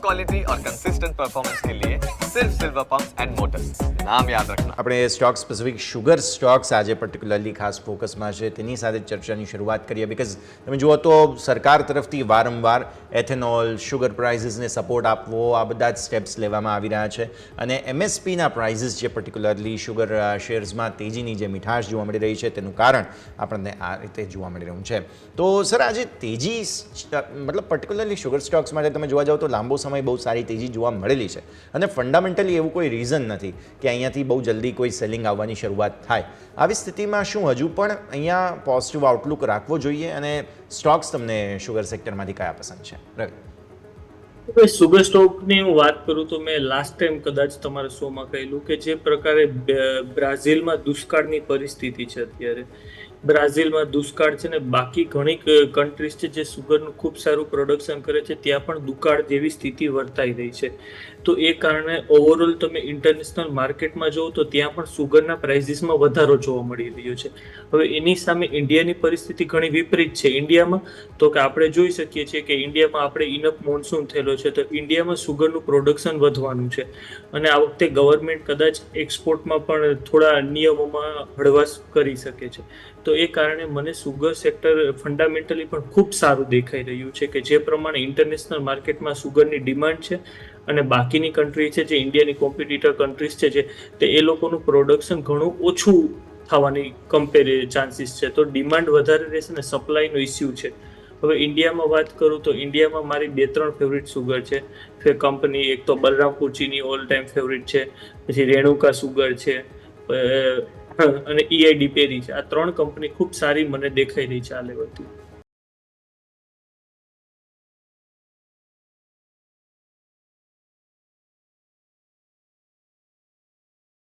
Quality और consistent performance के लिए सिर्फ सिल्वर पंप्स एंड मोटर्स, नाम याद रखना। આપણે સ્ટોક સ્પેસિફિક શુગર સ્ટોક્સ આજે પર્ટિક્યુલરલી ખાસ ફોકસમાં છે તેની સાથે ચર્ચાની શરૂઆત કરીએ બિકોઝ તમે જુઓ તો સરકાર તરફથી વારંવાર એથેનોલ શુગર પ્રાઇસીસને સપોર્ટ આપવો આ બધા જ સ્ટેપ્સ લેવામાં આવી રહ્યા છે અને એમએસપીના પ્રાઇસીસ જે પર્ટિક્યુલરલી શુગર શેર્સમાં તેજીની જે મીઠાશ જોવા મળી રહી છે તેનું કારણ આપણને આ રીતે જોવા મળી રહ્યું છે. તો સર આજે તેજી મતલબ પર્ટિક્યુલરલી શુગર સ્ટોક્સ માટે તમે જોવા જાઓ તો લાંબો સમય બહુ સારી તેજી જોવા મળેલી છે અને ફંડામેન્ટલી એવું કોઈ રીઝન નથી કે અહીંયાથી બહુ જલ્દી કોઈ સેલિંગ આવવાની શરૂઆત થાય. આવી સ્થિતિમાં શું હજુ પણ અહીંયા પોઝિટિવ આઉટલુક રાખવો જોઈએ અને સ્ટોક્સ તમને શુગર સેક્ટરમાંથી કયા પસંદ છે? રવિ, સુગર સ્ટોકની હું વાત કરું તો મેં લાસ્ટ ટાઈમ કદાચ તમારા શોમાં કહેલું કે જે પ્રકારે બ્રાઝિલમાં દુષ્કાળની પરિસ્થિતિ છે અત્યારે, બ્રાઝિલમાં દુષ્કાળ છે ને બાકી ઘણી કન્ટ્રીઝ છે જે સુગરનું ખૂબ સારું પ્રોડક્શન કરે છે ત્યાં પણ દુકાળ જેવી સ્થિતિ વર્તાઈ રહી છે. તો એ કારણે ઓવરઓલ તમે ઇન્ટરનેશનલ માર્કેટમાં જુઓ તો ત્યાં પણ સુગરના પ્રાઇસીસમાં વધારો જોવા મળી રહ્યો છે. હવે એની સામે ઇન્ડિયાની પરિસ્થિતિ ઘણી વિપરીત છે. ઇન્ડિયામાં તો કે આપણે જોઈ શકીએ છીએ કે ઇન્ડિયામાં આપણે ઇનફ મોન્સૂન થયેલો છે તો ઇન્ડિયામાં સુગરનું પ્રોડક્શન વધવાનું છે અને આ વખતે ગવર્મેન્ટ કદાચ એક્સપોર્ટમાં પણ થોડા નિયમોમાં હળવાશ કરી શકે છે. તો એ કારણે મને સુગર સેક્ટર ફંડામેન્ટલી પણ ખૂબ સારું દેખાઈ રહ્યું છે કે જે પ્રમાણે ઇન્ટરનેશનલ માર્કેટમાં સુગરની ડિમાન્ડ છે અને બાકીની કન્ટ્રી છે જે ઇન્ડિયાની કોમ્પિટિટર કન્ટ્રીઝ છે જે તે એ લોકોનું પ્રોડક્શન ઘણું ઓછું થવાની ચાન્સીસ છે. તો ડિમાન્ડ વધારે રહેશે ને સપ્લાયનો ઇસ્યુ છે. હવે ઇન્ડિયામાં વાત કરું તો ઇન્ડિયામાં મારી 2-3 ફેવરિટ સુગર છે કંપની. એક તો બલરામપુર ચીની ઓલ ટાઈમ ફેવરિટ છે, પછી રેણુકા સુગર છે અને EID પેરી છે. આ 3 કંપની ખૂબ સારી મને દેખાઈ રહી છે આ લેવલથી.